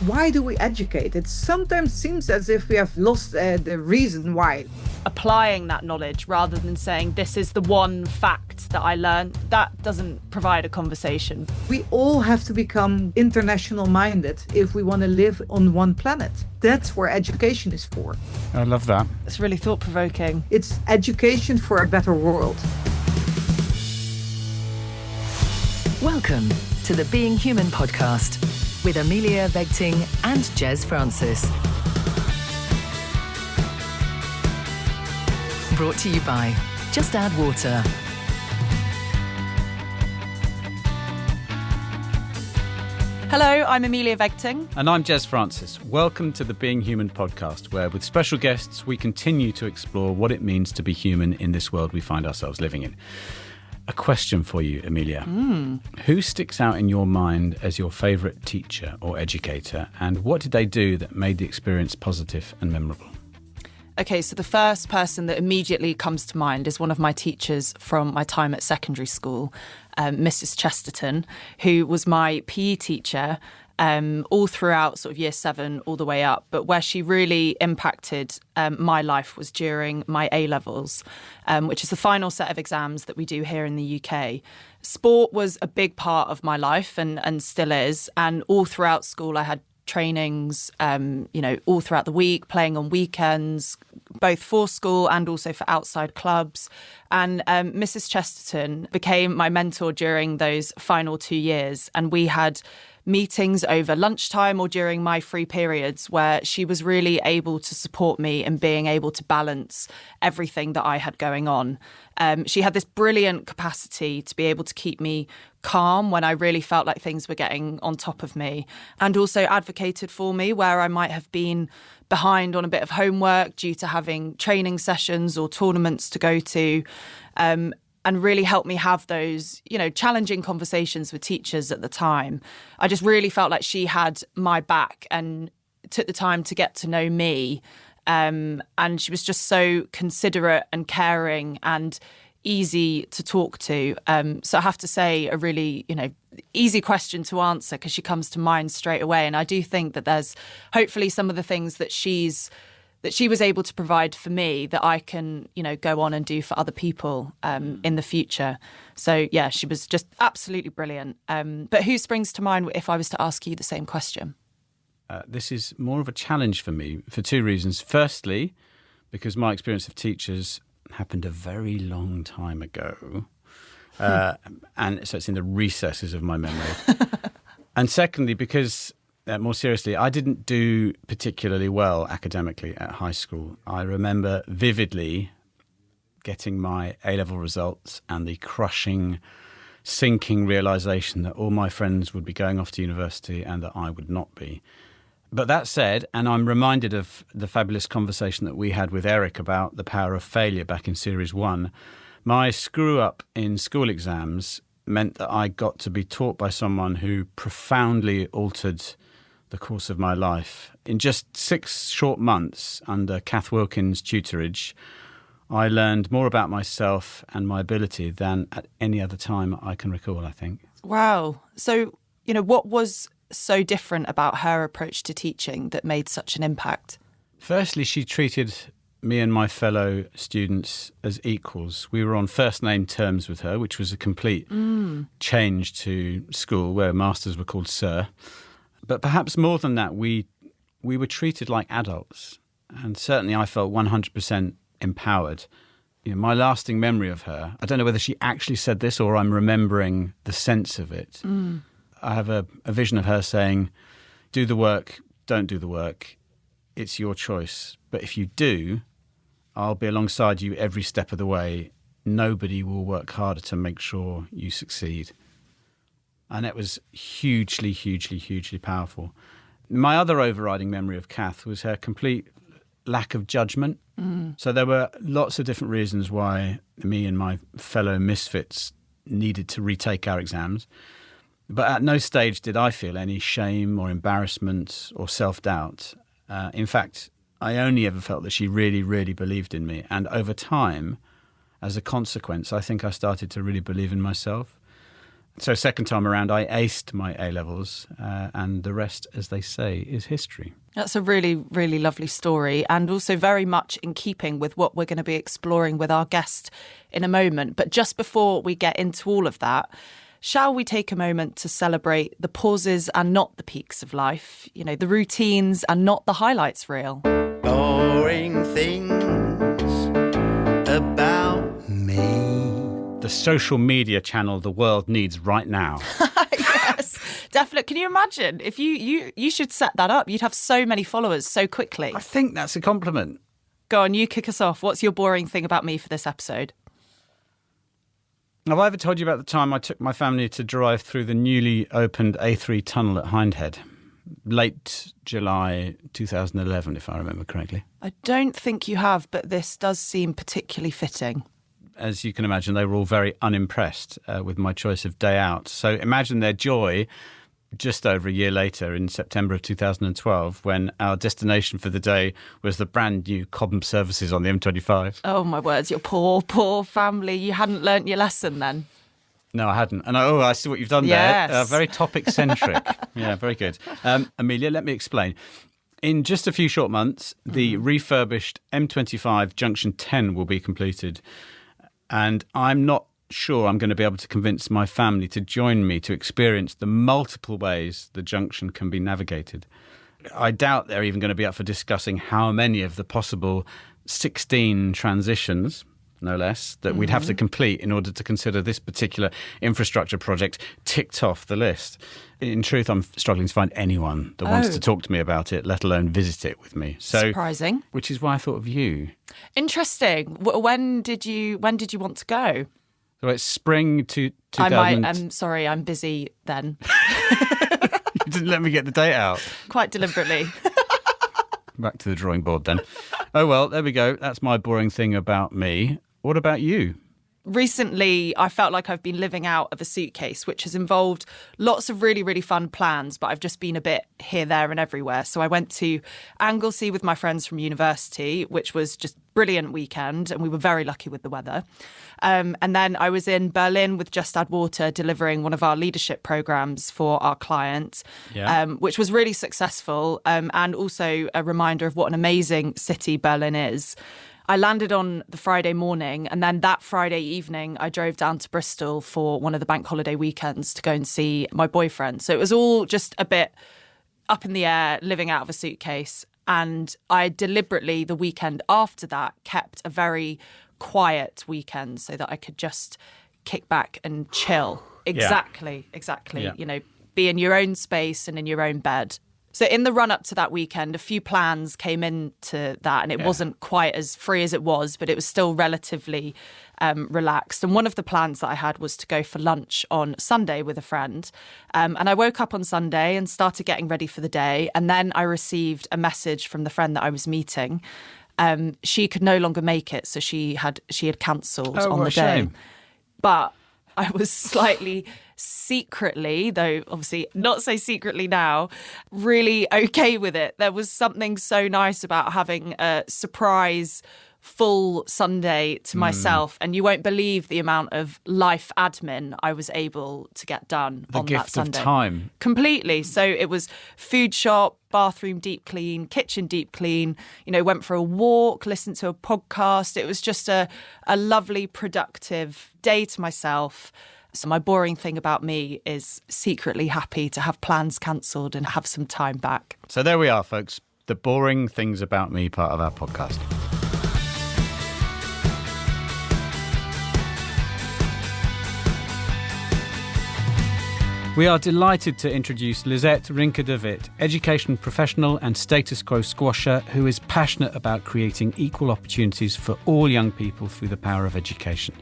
Why do we educate? It sometimes seems as if we have lost the reason why. Applying that knowledge rather than saying this is the one fact that I learned, that doesn't provide a conversation. We all have to become international minded if we want to live on one planet. That's where education is for. I love that. It's really thought-provoking. It's education for a better world. Welcome to the Being Human podcast with Amelia Vegting and Jez Francis. Brought to you by Just Add Water. Hello, I'm Amelia Vegting. And I'm Jez Francis. Welcome to the Being Human podcast, where with special guests, we continue to explore what it means to be human in this world we find ourselves living in. A question for you, Amelia. Who sticks out in your mind as your favourite teacher or educator, and what did they do that made the experience positive and memorable? Okay, so the first person that immediately comes to mind is one of my teachers from my time at secondary school, Mrs. Chesterton, who was my PE teacher all throughout sort of year 7 all the way up. But where she really impacted my life was during my A-levels, which is the final set of exams that we do here in the UK. Sport was a big part of my life and still is. And all throughout school, I had trainings, all throughout the week, playing on weekends, both for school and also for outside clubs. And Mrs. Chesterton became my mentor during those final 2 years. And we had meetings over lunchtime or during my free periods where she was really able to support me in being able to balance everything that I had going on. She had this brilliant capacity to be able to keep me calm when I really felt like things were getting on top of me, and also advocated for me where I might have been behind on a bit of homework due to having training sessions or tournaments to go to, and really helped me have those, challenging conversations with teachers at the time. I just really felt like she had my back and took the time to get to know me. And she was just so considerate and caring and easy to talk to. So I have to say a really, easy question to answer because she comes to mind straight away. And I do think that there's hopefully some of the things that she was able to provide for me that I can, go on and do for other people in the future. So, yeah, she was just absolutely brilliant. But who springs to mind if I was to ask you the same question? This is more of a challenge for me for 2 reasons. Firstly, because my experience of teachers happened a very long time ago. And so it's in the recesses of my memory. And secondly, because more seriously, I didn't do particularly well academically at high school. I remember vividly getting my A-level results and the crushing, sinking realisation that all my friends would be going off to university and that I would not be. But that said, and I'm reminded of the fabulous conversation that we had with Eric about the power of failure back in Series 1, my screw-up in school exams meant that I got to be taught by someone who profoundly altered the course of my life. In just 6 short months under Kath Wilkins' tutorage, I learned more about myself and my ability than at any other time I can recall, I think. Wow. So, what was so different about her approach to teaching that made such an impact? Firstly, she treated me and my fellow students as equals. We were on first name terms with her, which was a complete change to school where masters were called sir. But perhaps more than that, we were treated like adults. And certainly I felt 100% empowered. My lasting memory of her, I don't know whether she actually said this or I'm remembering the sense of it. I have a vision of her saying, do the work, don't do the work. It's your choice. But if you do, I'll be alongside you every step of the way. Nobody will work harder to make sure you succeed. And it was hugely, hugely, hugely powerful. My other overriding memory of Kath was her complete lack of judgment. So there were lots of different reasons why me and my fellow misfits needed to retake our exams. But at no stage did I feel any shame or embarrassment or self-doubt. In fact, I only ever felt that she really, really believed in me. And over time, as a consequence, I think I started to really believe in myself. So second time around, I aced my A-levels, and the rest, as they say, is history. That's a really, really lovely story, and also very much in keeping with what we're going to be exploring with our guest in a moment. But just before we get into all of that, shall we take a moment to celebrate the pauses and not the peaks of life? You know, the routines and not the highlights reel. Boring things about me. The social media channel the world needs right now. Yes, definitely. Can you imagine if you should set that up? You'd have so many followers so quickly. I think that's a compliment. Go on, you kick us off. What's your boring thing about me for this episode? Have I ever told you about the time I took my family to drive through the newly opened A3 tunnel at Hindhead? Late July 2011, if I remember correctly. I don't think you have, but this does seem particularly fitting. As you can imagine, they were all very unimpressed with my choice of day out. So imagine their joy just over a year later in September of 2012 when our destination for the day was the brand new Cobham services on the M25. Oh, my words, your poor, poor family. You hadn't learnt your lesson then. No, I hadn't. And I see what you've done Yes. there. Very topic-centric. Yeah, very good. Amelia, let me explain. In just a few short months, the refurbished M25 Junction 10 will be completed. And I'm not sure I'm going to be able to convince my family to join me to experience the multiple ways the junction can be navigated. I doubt they're even going to be up for discussing how many of the possible 16 transitions, no less, that we'd have to complete in order to consider this particular infrastructure project ticked off the list. In truth, I'm struggling to find anyone that wants to talk to me about it, let alone visit it with me. So, surprising. Which is why I thought of you. Interesting. When did you want to go? So it's spring to 2000. I'm sorry, I'm busy then. You didn't let me get the date out. Quite deliberately. Back to the drawing board then. Oh, well, there we go. That's my boring thing about me. What about you? Recently, I felt like I've been living out of a suitcase, which has involved lots of really, really fun plans, but I've just been a bit here, there and everywhere. So I went to Anglesey with my friends from university, which was just brilliant weekend, and we were very lucky with the weather. And then I was in Berlin with Just Add Water delivering one of our leadership programs for our client, which was really successful, and also a reminder of what an amazing city Berlin is. I landed on the Friday morning, and then that Friday evening, I drove down to Bristol for one of the bank holiday weekends to go and see my boyfriend. So it was all just a bit up in the air, living out of a suitcase. And I deliberately, the weekend after that, kept a very quiet weekend so that I could just kick back and chill. Exactly. Yeah. You know, be in your own space and in your own bed. So in the run-up to that weekend, a few plans came into that, and it wasn't quite as free as it was, but it was still relatively relaxed. And one of the plans that I had was to go for lunch on Sunday with a friend. And I woke up on Sunday and started getting ready for the day. And then I received a message from the friend that I was meeting. She could no longer make it, so she had cancelled on the day. Shame. But I was slightly secretly, though obviously not so secretly now, really okay with it. There was something so nice about having a surprise full Sunday to myself, and you won't believe the amount of life admin I was able to get done on that Sunday. The gift of time. Completely. So it was food shop, bathroom deep clean, kitchen deep clean, you know, went for a walk, listened to a podcast. It was just a lovely, productive day to myself. So my boring thing about me is secretly happy to have plans cancelled and have some time back. So there we are, folks. The boring things about me part of our podcast. We are delighted to introduce Lisette Rinke de Wit, education professional and status quo squasher who is passionate about creating equal opportunities for all young people through the power of education.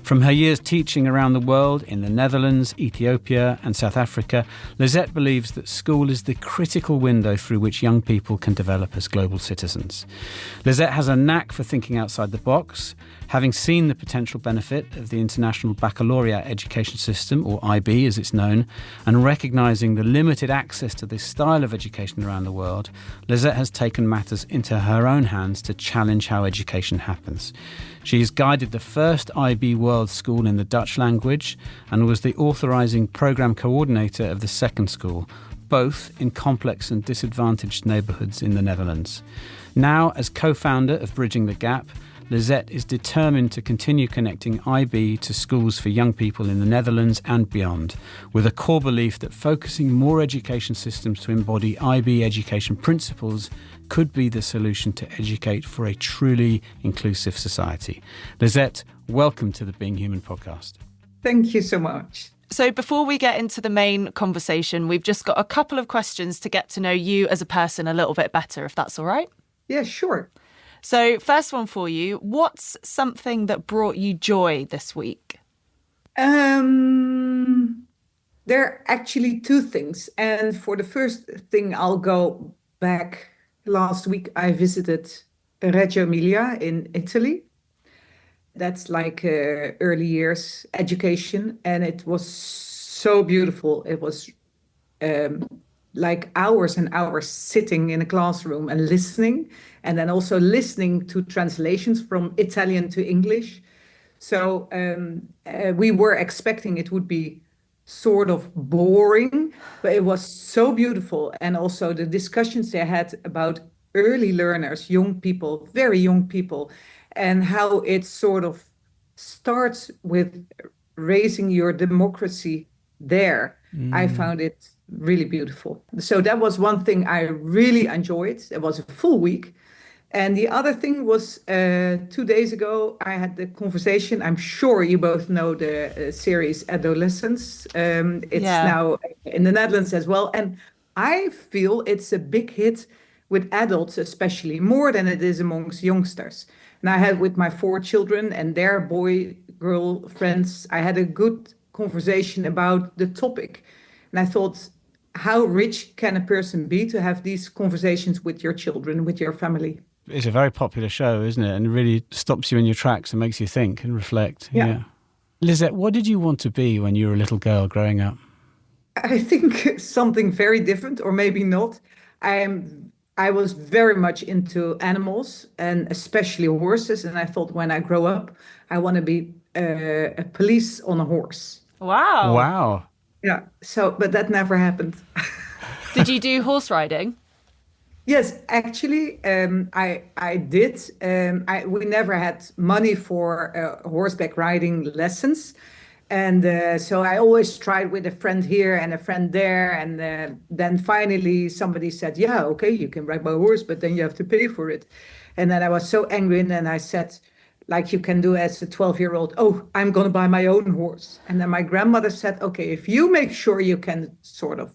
From her years teaching around the world in the Netherlands, Ethiopia and South Africa, Lisette believes that school is the critical window through which young people can develop as global citizens. Lisette has a knack for thinking outside the box, having seen the potential benefit of the International Baccalaureate education system, or IB as it's known, and recognising the limited access to this style of education around the world, Lisette has taken matters into her own hands to challenge how education happens. She has guided the first IB world school in the Dutch language and was the authorising programme coordinator of the second school, both in complex and disadvantaged neighbourhoods in the Netherlands. Now, as co-founder of Bridging the Gap, Lisette is determined to continue connecting IB to schools for young people in the Netherlands and beyond, with a core belief that focusing more education systems to embody IB education principles could be the solution to educate for a truly inclusive society. Lisette, welcome to the Being Human podcast. Thank you so much. So before we get into the main conversation, we've just got a couple of questions to get to know you as a person a little bit better, if that's all right. Yeah, sure. So first one for you, what's something that brought you joy this week? There are actually two things. And for the first thing, I'll go back. Last week, I visited Reggio Emilia in Italy. That's like early years education. And it was so beautiful. It was like hours and hours sitting in a classroom and listening, and then also listening to translations from Italian to English. So we were expecting it would be sort of boring, but it was so beautiful. And also the discussions they had about early learners, young people, very young people, and how it sort of starts with raising your democracy there. I found it really beautiful. So that was one thing I really enjoyed. It was a full week. And the other thing was 2 days ago, I had the conversation. I'm sure you both know the series Adolescence. It's now in the Netherlands as well. And I feel it's a big hit with adults, especially more than it is amongst youngsters. And I had with my 4 children and their boy, girl friends, I had a good conversation about the topic. And I thought, how rich can a person be to have these conversations with your children, with your family? It's a very popular show, isn't it? And it really stops you in your tracks and makes you think and reflect. Yeah. Lisette, what did you want to be when you were a little girl growing up? I think something very different, or maybe not. I was very much into animals, and especially horses. And I thought when I grow up, I want to be a police on a horse. Wow. Wow. Yeah. So, but that never happened. Did you do horse riding? Yes, actually, I did. We never had money for horseback riding lessons. And so I always tried with a friend here and a friend there. And then finally somebody said, yeah, okay, you can ride my horse, but then you have to pay for it. And then I was so angry. And then I said, like you can do as a 12-year-old, oh, I'm going to buy my own horse. And then my grandmother said, okay, if you make sure you can sort of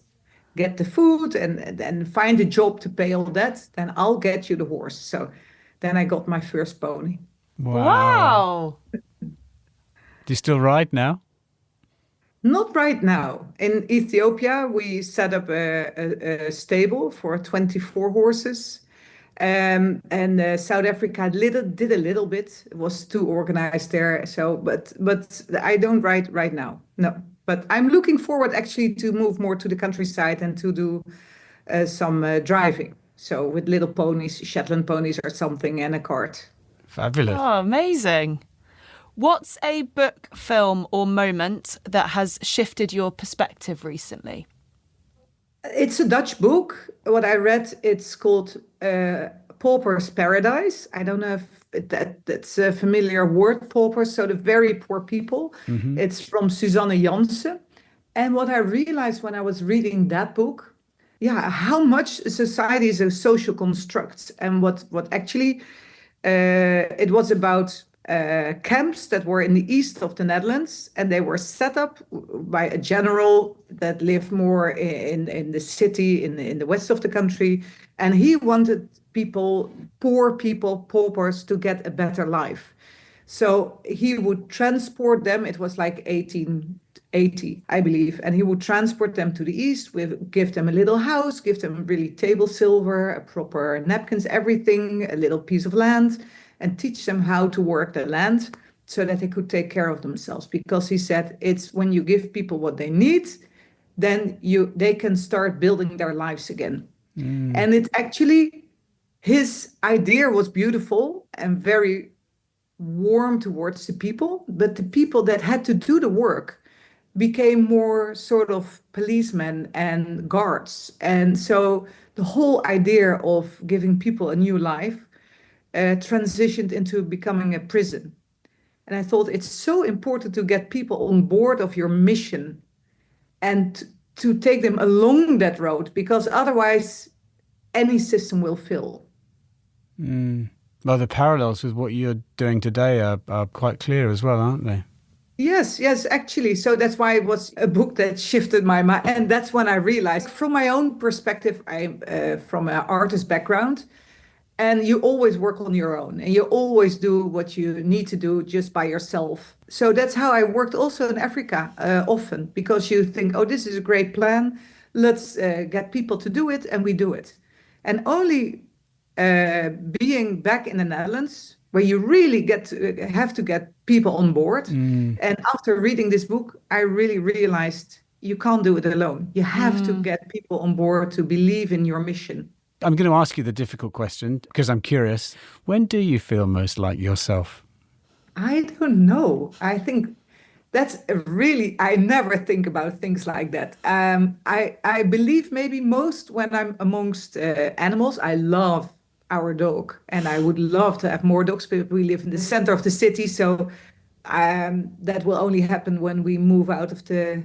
get the food and find a job to pay all that, then I'll get you the horse. So then I got my first pony. Wow. Do you still ride now? Not right now. In Ethiopia, we set up a stable for 24 horses. And South Africa did a little bit. It was too organized there. So, but I don't ride right now. No. But I'm looking forward actually to move more to the countryside and to do some driving. So with little ponies, Shetland ponies or something, and a cart. Fabulous. Oh, amazing. What's a book, film, or moment that has shifted your perspective recently? It's a Dutch book. What I read, it's called Pauper's Paradise. I don't know if that's a familiar word, paupers, so the very poor people. Mm-hmm. It's from Suzanne Jansen. And what I realized when I was reading that book, how much society is a social construct. And what actually, it was about camps that were in the east of the Netherlands, and they were set up by a general that lived more in the city, in the west of the country. And he wanted poor people, paupers, to get a better life. So he would transport them. It was like 1880, I believe. And he would transport them to the east, give them a little house, give them really table silver, a proper napkins, everything, a little piece of land, and teach them how to work the land so that they could take care of themselves. Because he said it's when you give people what they need, then they can start building their lives again. And it actually, his idea was beautiful and very warm towards the people, but the people that had to do the work became more sort of policemen and guards. And so the whole idea of giving people a new life transitioned into becoming a prison. And I thought it's so important to get people on board of your mission and to take them along that road, because otherwise any system will fail. Well, the parallels with what you're doing today are quite clear as well, aren't they? Yes, actually. So that's why it was a book that shifted my mind. And that's when I realized, from my own perspective, I'm from an artist background, and you always work on your own and you always do what you need to do just by yourself. So that's how I worked also in Africa often, because you think, oh, this is a great plan. Let's get people to do it, and we do it. And only being back in the Netherlands, where you really have to get people on board. And after reading this book, I really realized you can't do it alone. You have to get people on board to believe in your mission. I'm going to ask you the difficult question because I'm curious. When do you feel most like yourself? I don't know. I think that's I never think about things like that. I believe maybe most when I'm amongst animals. I love our dog, and I would love to have more dogs, but we live in the center of the city, so that will only happen when we move out of the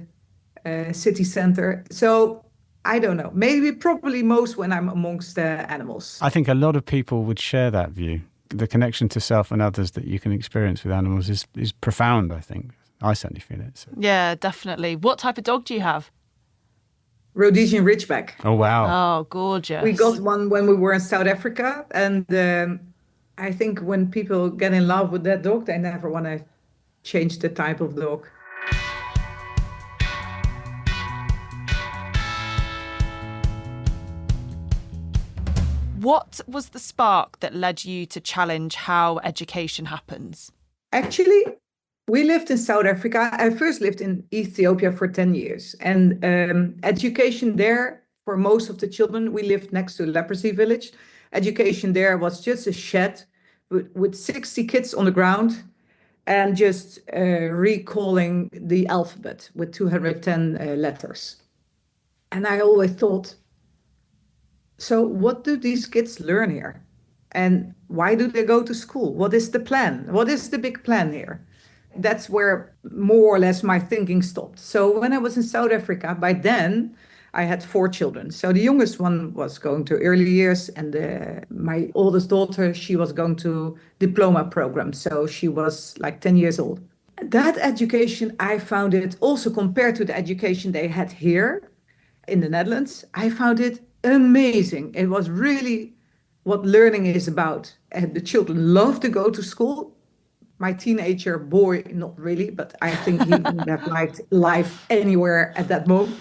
city center. So I don't know. Probably most when I'm amongst animals. I think a lot of people would share that view. The connection to self and others that you can experience with animals is profound, I think. I certainly feel it. So. Yeah, definitely. What type of dog do you have? Rhodesian Ridgeback. Oh, wow. Oh, gorgeous. We got one when we were in South Africa. And I think when people get in love with that dog, they never want to change the type of dog. What was the spark that led you to challenge how education happens? Actually, we lived in South Africa. I first lived in Ethiopia for 10 years. And education there, for most of the children, we lived next to a leprosy village. Education there was just a shed with 60 kids on the ground and just recalling the alphabet with 210 letters. And I always thought, so what do these kids learn here? And why do they go to school? What is the plan? What is the big plan here? That's where more or less my thinking stopped. So when I was in South Africa, by then I had 4 children. So the youngest one was going to early years, and my oldest daughter, she was going to diploma program. So she was like 10 years old. That education, I found it also compared to the education they had here in the Netherlands, I found it amazing. It was really what learning is about. And the children love to go to school. My teenager boy, not really, but I think he would have liked life anywhere at that moment.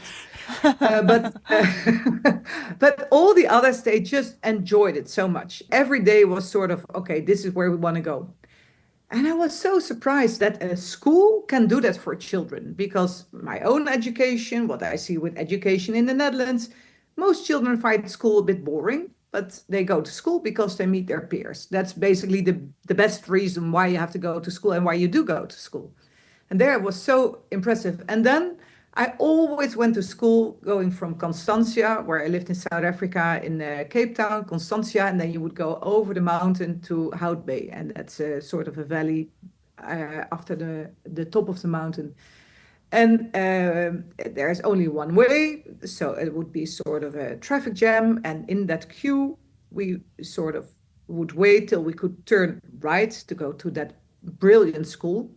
But all the others, they just enjoyed it so much. Every day was sort of, okay, this is where we want to go. And I was so surprised that a school can do that for children, because my own education, what I see with education in the Netherlands, most children find school a bit boring, but they go to school because they meet their peers. That's basically the best reason why you have to go to school and why you do go to school. And there it was so impressive. And then I always went to school going from Constantia, where I lived in South Africa, in Cape Town, Constantia, and then you would go over the mountain to Hout Bay. And that's sort of a valley after the top of the mountain. And there's only one way, so it would be sort of a traffic jam. And in that queue, we sort of would wait till we could turn right to go to that brilliant school,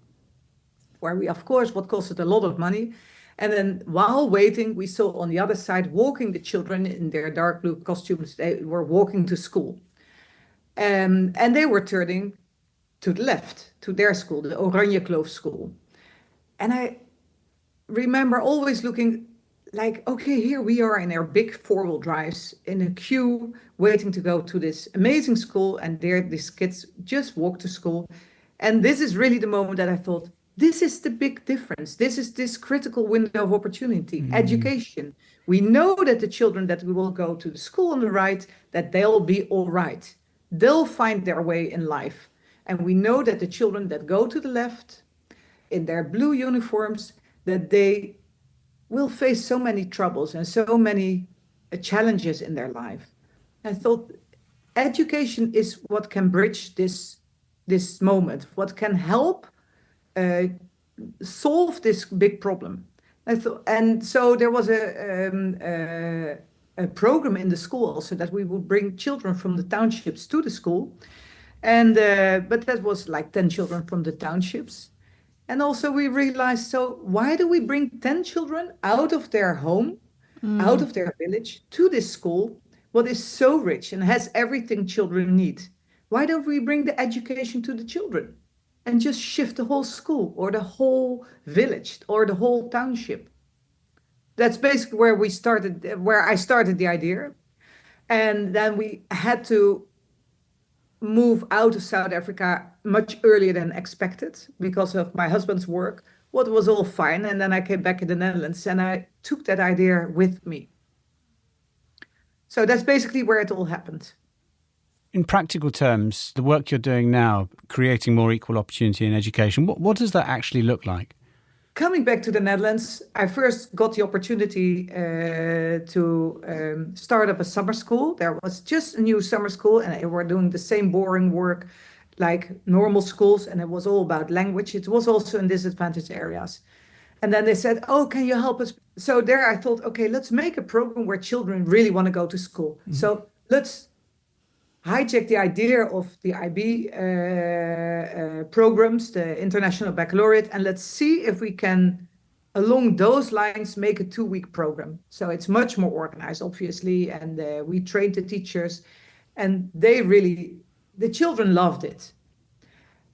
where we, of course, what costed a lot of money. And then while waiting, we saw on the other side walking the children in their dark blue costumes. They were walking to school. And they were turning to the left, to their school, the Oranje Kloof school. And I remember always looking like, okay, here we are in our big 4-wheel drives in a queue waiting to go to this amazing school, and there these kids just walk to school. And this is really the moment that I thought, this is the big difference. This is this critical window of opportunity, education. We know that the children that we will go to the school on the right, that they'll be all right. They'll find their way in life. And we know that the children that go to the left in their blue uniforms, that they will face so many troubles and so many challenges in their life. I thought education is what can bridge this moment, what can help solve this big problem. And so there was a program in the school also that we would bring children from the townships to the school. And but that was like 10 children from the townships. And also we realized, so why do we bring 10 children out of their home, out of their village to this school, what is so rich and has everything children need? Why don't we bring the education to the children and just shift the whole school or the whole village or the whole township? That's basically where I started the idea. And then we had to move out of South Africa much earlier than expected because of my husband's work. What was all fine. And then I came back in the Netherlands and I took that idea with me. So that's basically where it all happened. In practical terms, the work you're doing now, creating more equal opportunity in education, what does that actually look like? Coming back to the Netherlands, I first got the opportunity to start up a summer school. There was just a new summer school and they were doing the same boring work like normal schools. And it was all about language. It was also in disadvantaged areas. And then they said, oh, can you help us? So there I thought, okay, let's make a program where children really want to go to school. Mm-hmm. So let's hijack the idea of the IB programs, the International Baccalaureate, and let's see if we can, along those lines, make a 2-week program. So it's much more organized, obviously, and we trained the teachers, and the children loved it.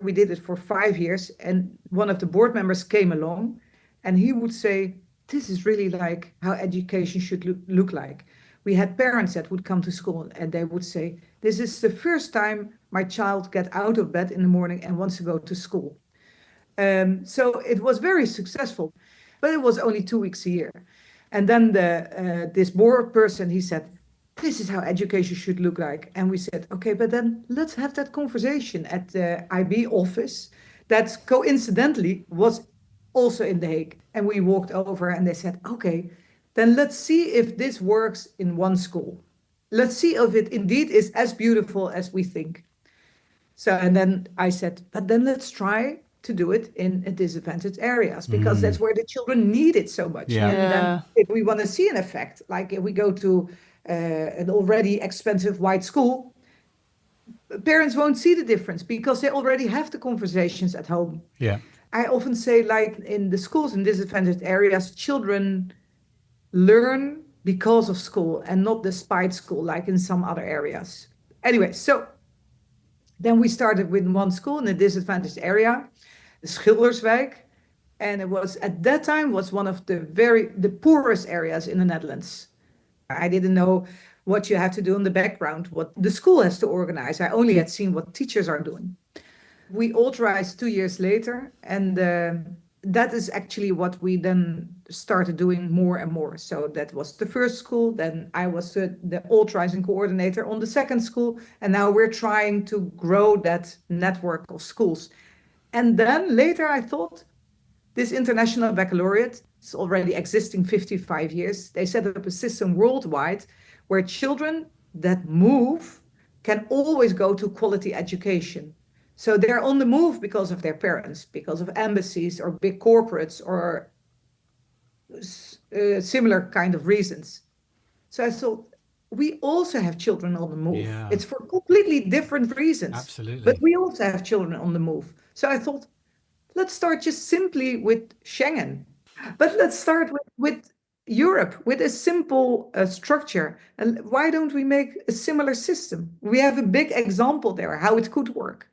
We did it for 5 years, and one of the board members came along, and he would say, this is really like how education should look like. We had parents that would come to school and they would say, this is the first time my child gets out of bed in the morning and wants to go to school. So it was very successful, but it was only 2 weeks a year. And then this board person, he said, this is how education should look like. And we said, okay, but then let's have that conversation at the IB office that coincidentally was also in The Hague. And we walked over and they said, okay, then let's see if this works in one school. Let's see if it indeed is as beautiful as we think. So, and then I said, but then let's try to do it in disadvantaged areas because that's where the children need it so much. Yeah. And then if we want to see an effect, like if we go to an already expensive white school, parents won't see the difference because they already have the conversations at home. Yeah. I often say, like in the schools in disadvantaged areas, children learn because of school and not despite school, like in some other areas. Anyway, so then we started with one school in a disadvantaged area, the Schilderswijk, and it was at that time was one of the poorest areas in the Netherlands. I didn't know what you have to do in the background, what the school has to organize. I only had seen what teachers are doing. We authorized 2 years later, and that is actually what we then started doing more and more. So that was the first school. Then I was the authorizing coordinator on the second school. And now we're trying to grow that network of schools. And then later I thought, this International Baccalaureate is already existing 55 years. They set up a system worldwide where children that move can always go to quality education. So they're on the move because of their parents, because of embassies or big corporates or similar kind of reasons. So I thought, we also have children on the move. Yeah. It's for completely different reasons. Absolutely. But we also have children on the move. So I thought, let's start just simply with Schengen. But let's start with Europe, with a simple structure. And why don't we make a similar system? We have a big example there, how it could work.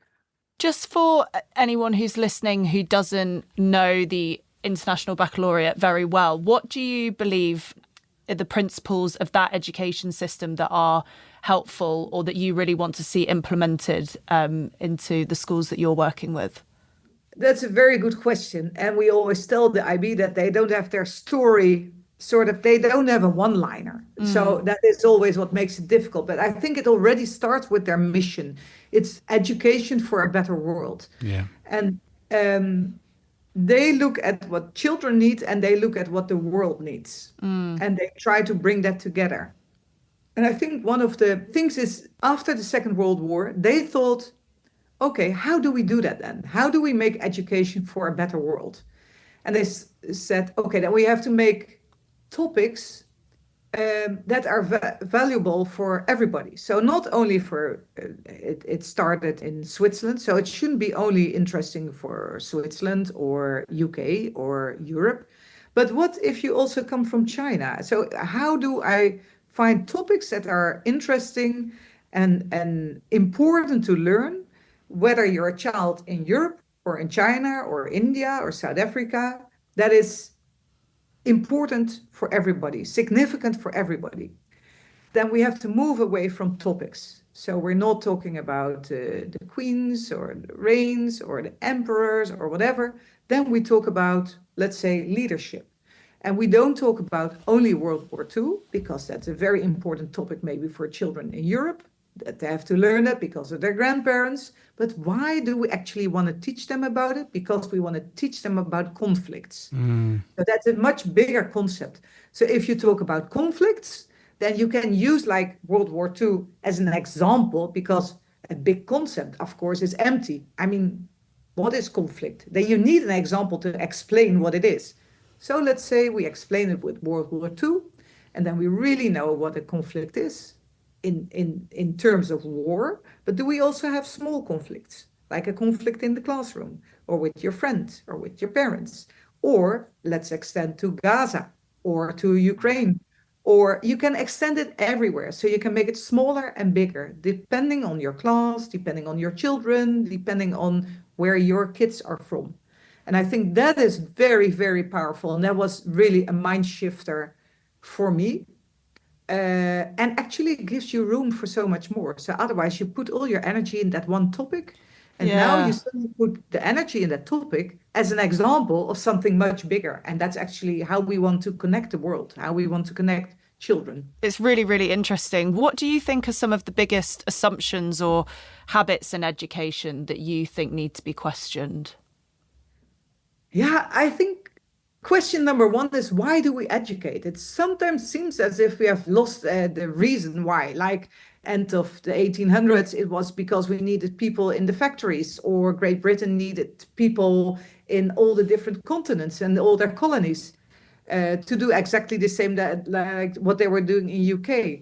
Just for anyone who's listening who doesn't know the International Baccalaureate very well, what do you believe are the principles of that education system that are helpful or that you really want to see implemented into the schools that you're working with? That's a very good question. And we always tell the IB that they don't have their story sort of, they don't have a one-liner. So that is always what makes it difficult. But I think it already starts with their mission. It's education for a better world. Yeah. And they look at what children need and they look at what the world needs. And they try to bring that together. And I think one of the things is, after the Second World War, they thought, okay, how do we do that then? How do we make education for a better world? And they said, okay, then we have to make topics that are valuable for everybody. So not only for, it started in Switzerland, so it shouldn't be only interesting for Switzerland or UK or Europe, but what if you also come from China? So how do I find topics that are interesting and important to learn, whether you're a child in Europe or in China or India or South Africa, that is important for everybody, significant for everybody. Then we have to move away from topics. So we're not talking about the queens or the reigns or the emperors or whatever. Then we talk about, let's say, leadership. And we don't talk about only World War II, because that's a very important topic maybe for children in Europe, that they have to learn that because of their grandparents. But why do we actually want to teach them about it? Because we want to teach them about conflicts. So that's a much bigger concept. So if you talk about conflicts, then you can use like World War II as an example, because a big concept, of course, is empty. I mean, what is conflict? Then you need an example to explain what it is. So let's say we explain it with World War II, and then we really know what a conflict is in terms of war. But do we also have small conflicts, like a conflict in the classroom, or with your friends, or with your parents? Or let's extend to Gaza, or to Ukraine, or you can extend it everywhere. So you can make it smaller and bigger, depending on your class, depending on your children, depending on where your kids are from. And I think that is very, very powerful. And that was really a mind shifter for me. And actually it gives you room for so much more. So otherwise you put all your energy in that one topic. And now you suddenly put the energy in that topic as an example of something much bigger. And that's actually how we want to connect the world, how we want to connect children. It's really, really interesting. What do you think are some of the biggest assumptions or habits in education that you think need to be questioned? Yeah, I think question number one is, why do we educate? It sometimes seems as if we have lost the reason why. Like end of the 1800s, it was because we needed people in the factories, or Great Britain needed people in all the different continents and all their colonies to do exactly the same that like what they were doing in UK.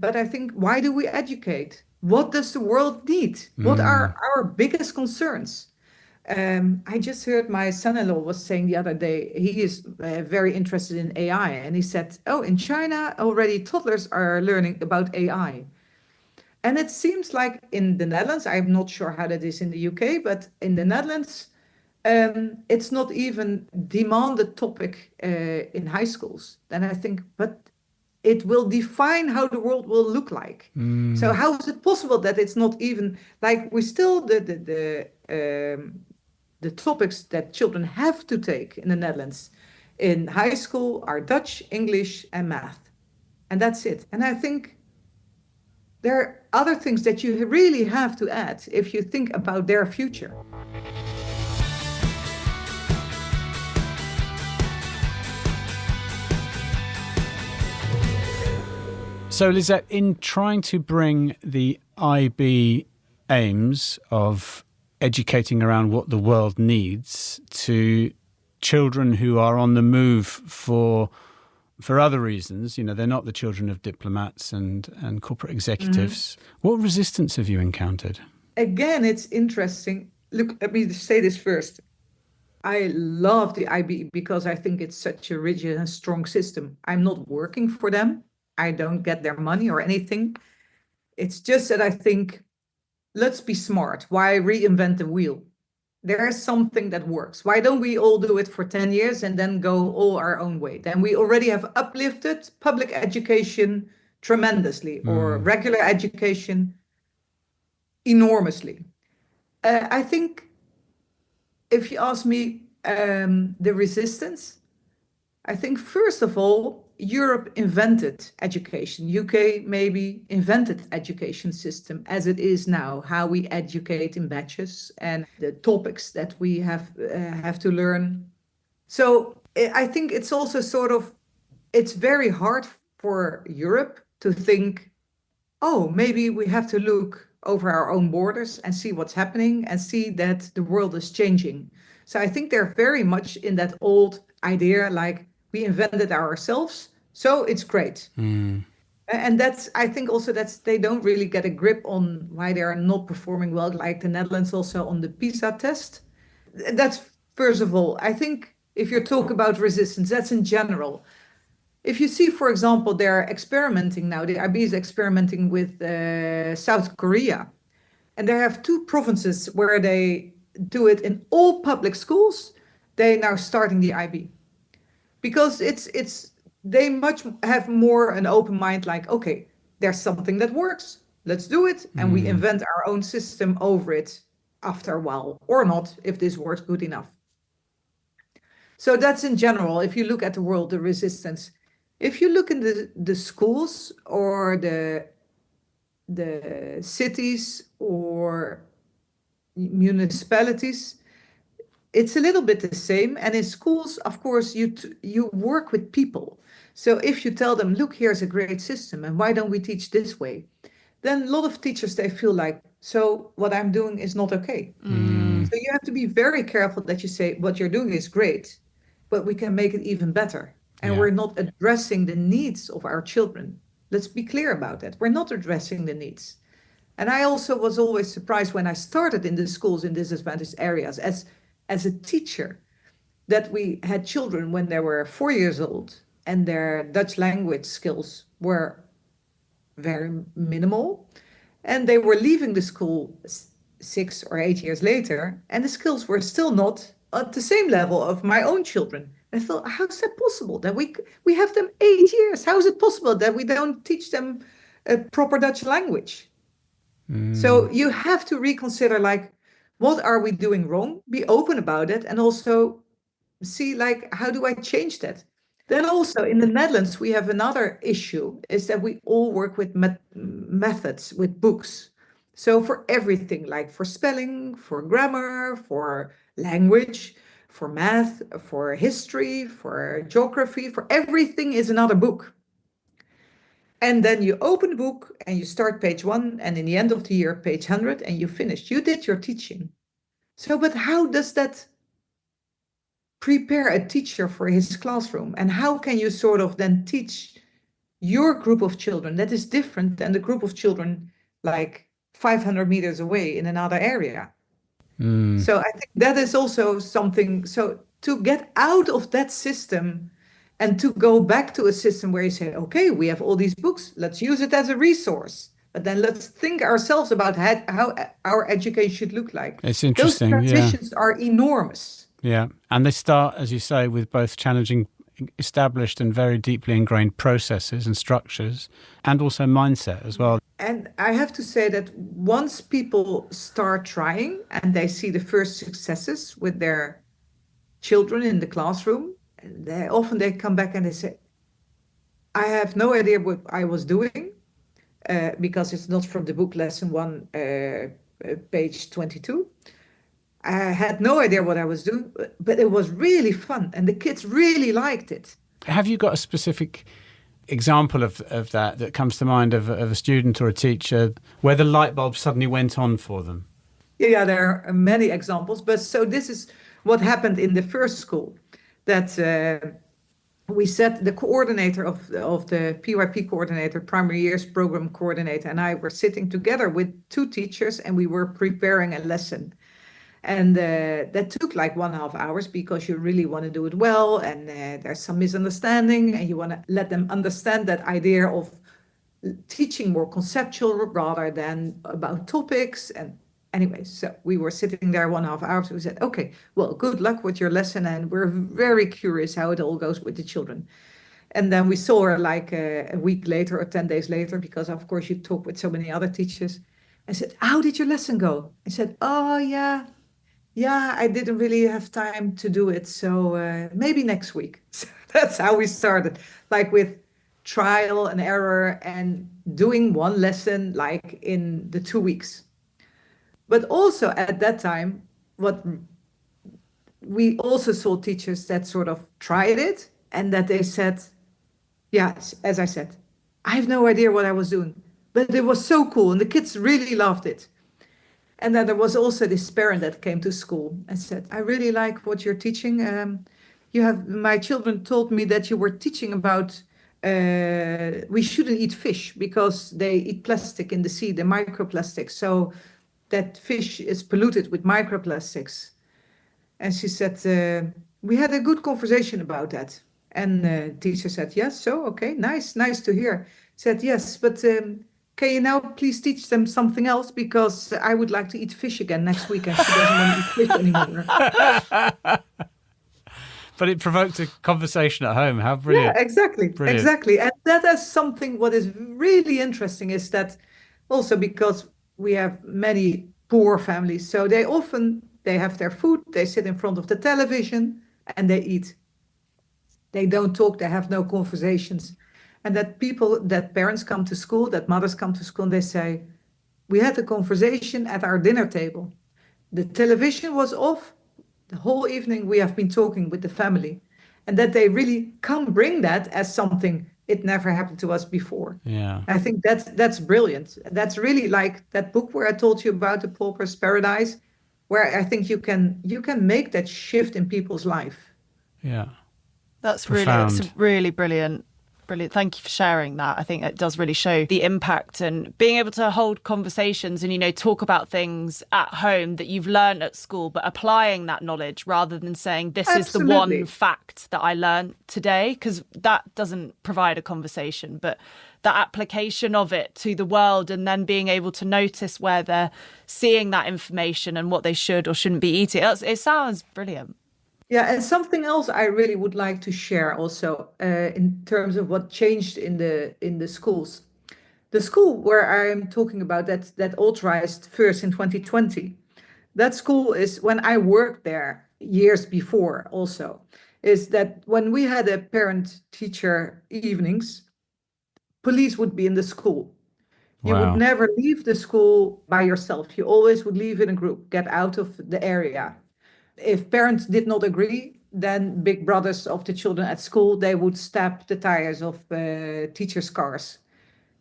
But I think, why do we educate? What does the world need? What are our biggest concerns? I just heard my son-in-law was saying the other day, he is very interested in AI. And he said, oh, in China, already toddlers are learning about AI. And it seems like in the Netherlands, I'm not sure how that is in the UK, but in the Netherlands, it's not even demanded topic in high schools. Then I think, but it will define how the world will look like. So how is it possible that it's not even like we still the topics that children have to take in the Netherlands in high school are Dutch, English, and math. And that's it. And I think there are other things that you really have to add if you think about their future. So, Lisette, in trying to bring the IB aims of educating around what the world needs to children who are on the move for other reasons, you know, they're not the children of diplomats and corporate executives. What resistance have you encountered? Again, it's interesting. Look, let me say this first. I love the IB because I think it's such a rigid and strong system. I'm not working for them. I don't get their money or anything. It's just that I think, let's be smart. Why reinvent the wheel? There's something that works. Why don't we all do it for 10 years and then go all our own way? Then we already have uplifted public education tremendously, or regular education enormously. I think if you ask me the resistance, I think, first of all, Europe invented education. UK maybe invented education system as it is now, how we educate in batches and the topics that we have to learn. So I think it's also sort of, it's very hard for Europe to think, oh, maybe we have to look over our own borders and see what's happening and see that the world is changing. So I think they're very much in that old idea, like we invented ourselves, so it's great. And that's, I think also that's, they don't really get a grip on why they are not performing well, like the Netherlands also on the PISA test. That's first of all. I think if you talk about resistance, that's in general. If you see, for example, they're experimenting now, the IB is experimenting with South Korea, and they have two provinces where they do it in all public schools. They now starting the IB because it's they much have more an open mind, like, okay, there's something that works, let's do it, and we invent our own system over it after a while, or not, if this works good enough. So that's in general, if you look at the world, the resistance. If you look in the schools or the cities or municipalities, it's a little bit the same. And in schools, of course, you work with people. So if you tell them, look, here's a great system, and why don't we teach this way? Then a lot of teachers, they feel like, so what I'm doing is not okay. So you have to be very careful that you say, what you're doing is great, but we can make it even better. And we're not addressing the needs of our children. Let's be clear about that. We're not addressing the needs. And I also was always surprised when I started in the schools in disadvantaged areas as a teacher, that we had children when they were 4 years old and their Dutch language skills were very minimal. And they were leaving the school 6 or 8 years later, and the skills were still not at the same level of my own children. I thought, how is that possible that we have them 8 years? How is it possible that we don't teach them a proper Dutch language? So you have to reconsider, like, what are we doing wrong? Be open about it, and also see, like, how do I change that? Then also in the Netherlands, we have another issue, is that we all work with methods, with books. So for everything, like for spelling, for grammar, for language, for math, for history, for geography, for everything is another book. And then you open the book and you start page 1, and in the end of the year, page 100, and you finished. You did your teaching. So, but how does that prepare a teacher for his classroom? And how can you sort of then teach your group of children that is different than the group of children like 500 meters away in another area? So I think that is also something. So to get out of that system and to go back to a system where you say, okay, we have all these books, let's use it as a resource. But then let's think ourselves about how our education should look like. It's interesting. Those transitions are enormous. Yeah. And they start, as you say, with both challenging established and very deeply ingrained processes and structures, and also mindset as well. And I have to say that once people start trying and they see the first successes with their children in the classroom, they come back and they say, I have no idea what I was doing, because it's not from the book lesson 1, page 22. I had no idea what I was doing, but it was really fun and the kids really liked it. Have you got a specific example of that comes to mind of a student or a teacher where the light bulb suddenly went on for them? Yeah, there are many examples, but so this is what happened in the first school, that we set the coordinator of the PYP coordinator, primary years program coordinator, and I were sitting together with 2 teachers, and we were preparing a lesson. And that took like 1.5 hours because you really want to do it well, and there's some misunderstanding, and you want to let them understand that idea of teaching more conceptual rather than about topics. And anyway, so we were sitting there 1.5 hours. We said, okay, well, good luck with your lesson, and we're very curious how it all goes with the children. And then we saw her like a week later or 10 days later, because of course you talk with so many other teachers. I said, how did your lesson go? I said, oh yeah, I didn't really have time to do it, so maybe next week. That's how we started, like with trial and error and doing one lesson like in the 2 weeks. But also at that time, what we also saw teachers that sort of tried it and that they said, yes, as I said, I have no idea what I was doing, but it was so cool and the kids really loved it. And then there was also this parent that came to school and said, I really like what you're teaching. My children told me that you were teaching about we shouldn't eat fish because they eat plastic in the sea, the microplastics. So that fish is polluted with microplastics. And she said, we had a good conversation about that. And teacher said, yes, so, okay, nice to hear. Said, yes, but can you now please teach them something else? Because I would like to eat fish again next week and she doesn't want to eat fish anymore. But it provoked a conversation at home. How brilliant. Yeah, exactly. Brilliant. Exactly. And that is something what is really interesting is that also because we have many poor families, so they have their food, they sit in front of the television and they eat. They don't talk, they have no conversations. And that parents come to school, that mothers come to school and they say, we had a conversation at our dinner table. The television was off. The whole evening we have been talking with the family. And that they really come bring that as something it never happened to us before. Yeah. I think that's brilliant. That's really like that book where I told you about the pauper's paradise, where I think you can make that shift in people's life. Yeah. That's Profound. really brilliant. Brilliant. Thank you for sharing that. I think it does really show the impact and being able to hold conversations and, talk about things at home that you've learned at school, but applying that knowledge rather than saying this is the Absolutely. one fact that I learned today, because that doesn't provide a conversation, but the application of it to the world and then being able to notice where they're seeing that information and what they should or shouldn't be eating. It sounds brilliant. Yeah, and something else I really would like to share also in terms of what changed in the schools. The school where I am talking about that authorized first in 2020, that school is when I worked there years before also, is that when we had a parent-teacher evenings, police would be in the school. You Wow. would never leave the school by yourself. You always would leave in a group, get out of the area. If parents did not agree, then big brothers of the children at school, they would stab the tires of teachers' cars.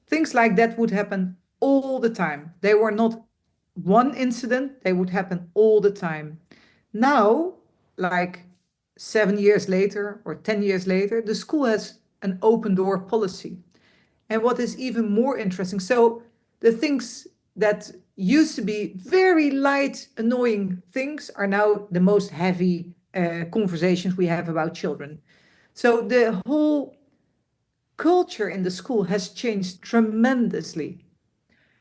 Things like that would happen all the time. They were not one incident, they would happen all the time. Now, like 7 years later or 10 years later, the school has an open door policy. And what is even more interesting, so the things that used to be very light, annoying things are now the most heavy conversations we have about children. So the whole culture in the school has changed tremendously.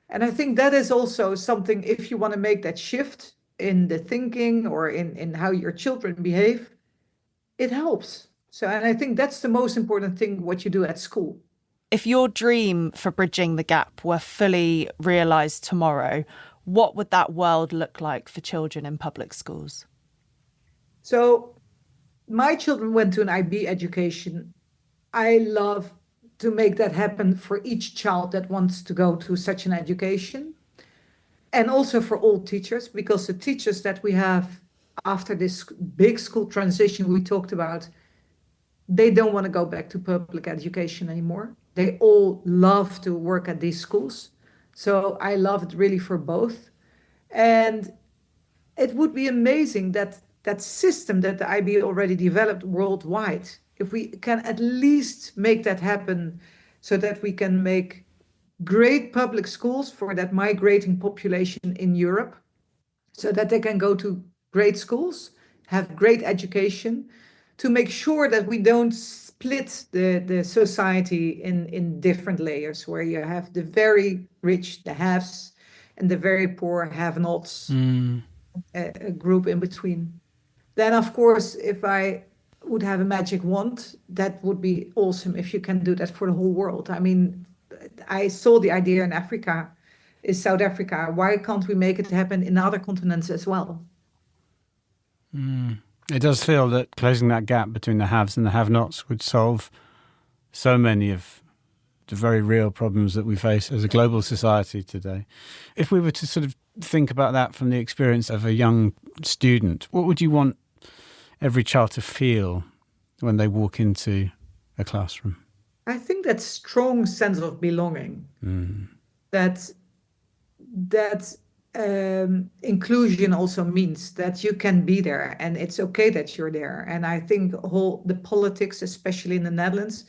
And I think that is also something, if you want to make that shift in the thinking or in how your children behave, it helps. So, and I think that's the most important thing, what you do at school. If your dream for bridging the gap were fully realised tomorrow, what would that world look like for children in public schools? So my children went to an IB education. I love to make that happen for each child that wants to go to such an education. And also for all teachers, because the teachers that we have after this big school transition we talked about, they don't want to go back to public education anymore. They all love to work at these schools. So I love it really for both. And it would be amazing that that system that the IB already developed worldwide, if we can at least make that happen so that we can make great public schools for that migrating population in Europe, so that they can go to great schools, have great education, to make sure that we don't split the society in different layers, where you have the very rich, the haves, and the very poor have-nots, a group in between. Then, of course, if I would have a magic wand, that would be awesome if you can do that for the whole world. I mean, I saw the idea in Africa, is South Africa. Why can't we make it happen in other continents as well? It does feel that closing that gap between the haves and the have-nots would solve so many of the very real problems that we face as a global society today. If we were to sort of think about that from the experience of a young student, what would you want every child to feel when they walk into a classroom? I think that strong sense of belonging, that inclusion also means that you can be there and it's okay that you're there. And I think the politics, especially in the Netherlands,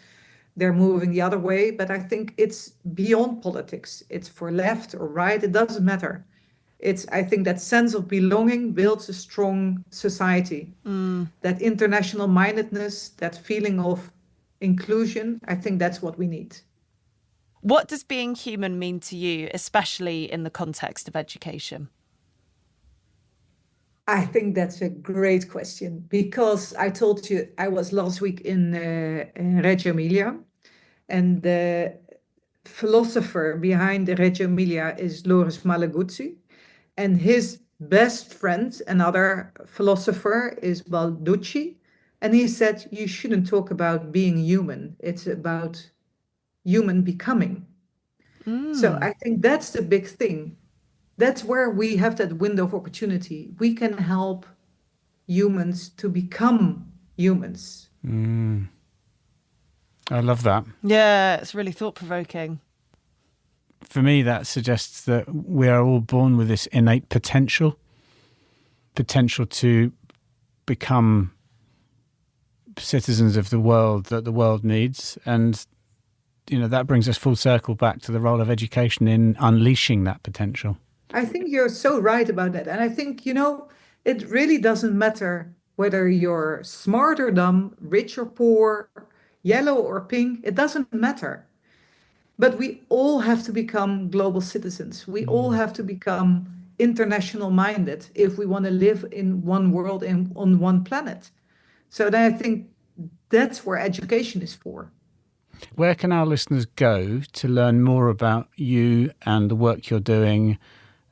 they're moving the other way. But I think it's beyond politics. It's for left or right. It doesn't matter. I think that sense of belonging builds a strong society. That international mindedness, that feeling of inclusion, I think that's what we need. What does being human mean to you, especially in the context of education? I think that's a great question, because I told you I was last week in Reggio Emilia, and the philosopher behind the Reggio Emilia is Loris Malaguzzi, and his best friend, another philosopher, is Balducci, and he said you shouldn't talk about being human, it's about human becoming. So I think that's the big thing. That's where we have that window of opportunity. We can help humans to become humans. I love that. Yeah, it's really thought-provoking. For me, that suggests that we are all born with this innate potential to become citizens of the world that the world needs. And that brings us full circle back to the role of education in unleashing that potential. I think you're so right about that. And I think, it really doesn't matter whether you're smart or dumb, rich or poor, yellow or pink. It doesn't matter. But we all have to become global citizens. We all have to become international minded if we want to live in one world and on one planet. So then I think that's where education is for. Where can our listeners go to learn more about you and the work you're doing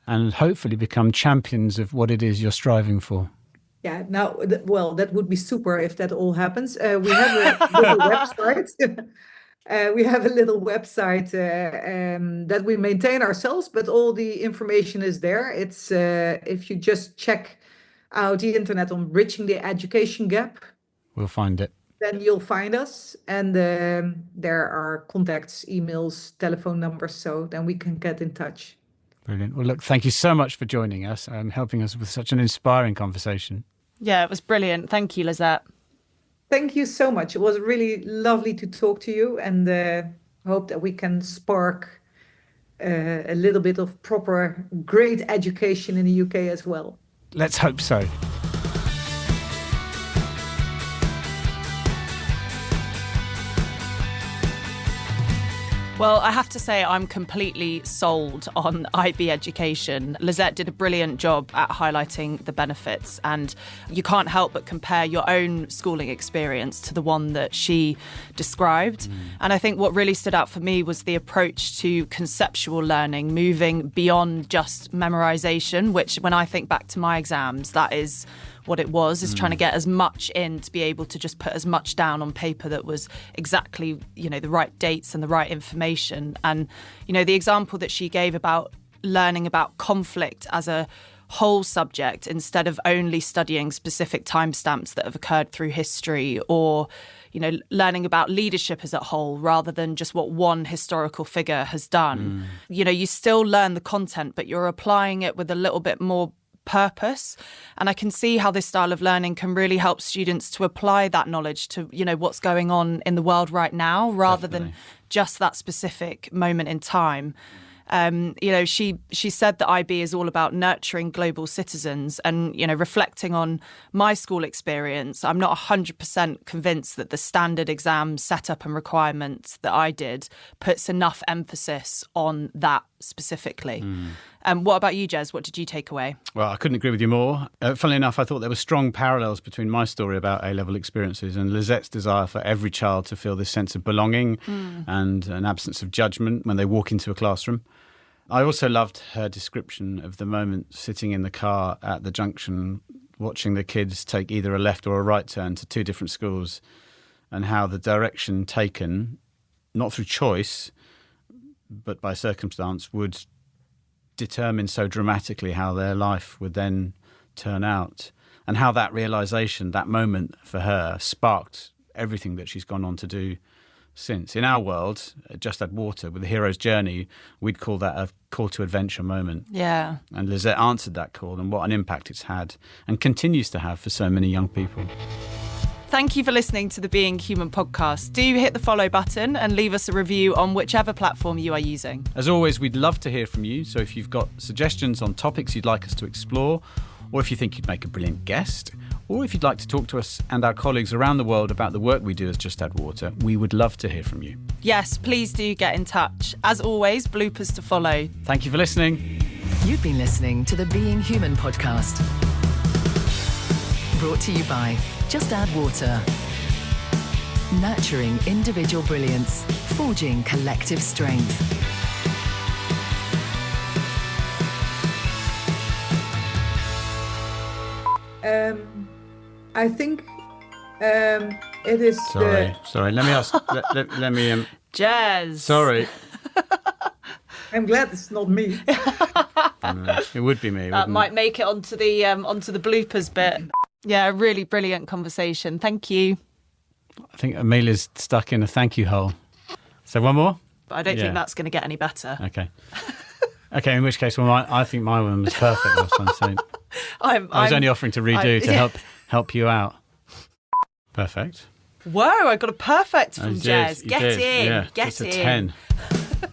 and hopefully become champions of what it is you're striving for? Yeah, now, well, that would be super if that all happens. We have a little website. We have a little website that we maintain ourselves, but all the information is there. It's if you just check out the internet on Bridging the Education Gap, we'll find it. Then you'll find us, and there are contacts, emails, telephone numbers, so then we can get in touch. Brilliant. Well, look, thank you so much for joining us and helping us with such an inspiring conversation. Yeah, it was brilliant. Thank you, Lisette. Thank you so much. It was really lovely to talk to you, and hope that we can spark a little bit of proper, great education in the UK as well. Let's hope so. Well, I have to say I'm completely sold on IB education. Lisette did a brilliant job at highlighting the benefits, and you can't help but compare your own schooling experience to the one that she described. And I think what really stood out for me was the approach to conceptual learning, moving beyond just memorization, which when I think back to my exams, that is what it was, is trying to get as much in to be able to just put as much down on paper that was exactly, the right dates and the right information. And, the example that she gave about learning about conflict as a whole subject instead of only studying specific timestamps that have occurred through history, or, learning about leadership as a whole rather than just what one historical figure has done. You still learn the content, but you're applying it with a little bit more purpose. And I can see how this style of learning can really help students to apply that knowledge to, what's going on in the world right now, rather than just that specific moment in time. She said that IB is all about nurturing global citizens, and, reflecting on my school experience, I'm not 100% convinced that the standard exam setup and requirements that I did puts enough emphasis on that specifically. What about you, Jez? What did you take away? Well, I couldn't agree with you more. Funnily enough, I thought there were strong parallels between my story about A-level experiences and Lisette's desire for every child to feel this sense of belonging and an absence of judgment when they walk into a classroom. I also loved her description of the moment sitting in the car at the junction watching the kids take either a left or a right turn to 2 different schools, and how the direction taken, not through choice, but by circumstance, would determine so dramatically how their life would then turn out, and how that realisation, that moment for her, sparked everything that she's gone on to do since. In our world, Just Add Water, with the hero's journey, we'd call that a call to adventure moment. Yeah. And Lisette answered that call, and what an impact it's had and continues to have for so many young people. Thank you for listening to the Being Human podcast. Do hit the follow button and leave us a review on whichever platform you are using. As always, we'd love to hear from you. So if you've got suggestions on topics you'd like us to explore, or if you think you'd make a brilliant guest, or if you'd like to talk to us and our colleagues around the world about the work we do as Just Add Water, we would love to hear from you. Yes, please do get in touch. As always, bloopers to follow. Thank you for listening. You've been listening to the Being Human podcast. Brought to you by Just Add Water. Nurturing individual brilliance, forging collective strength. I think it is. Sorry. Let me ask. let me. Jez. Sorry. I'm glad it's not me. It would be me. That might make it onto the bloopers bit. Yeah, a really brilliant conversation. Thank you. I think Amelia's stuck in a thank you hole. So one more? But I don't think that's going to get any better. Okay. Okay, in which case, well, I think my one was perfect last time. So I was only offering to redo to help you out. Perfect. Whoa, I got a perfect from Jez. Jez. Get in. Yeah, Get just a in. 10.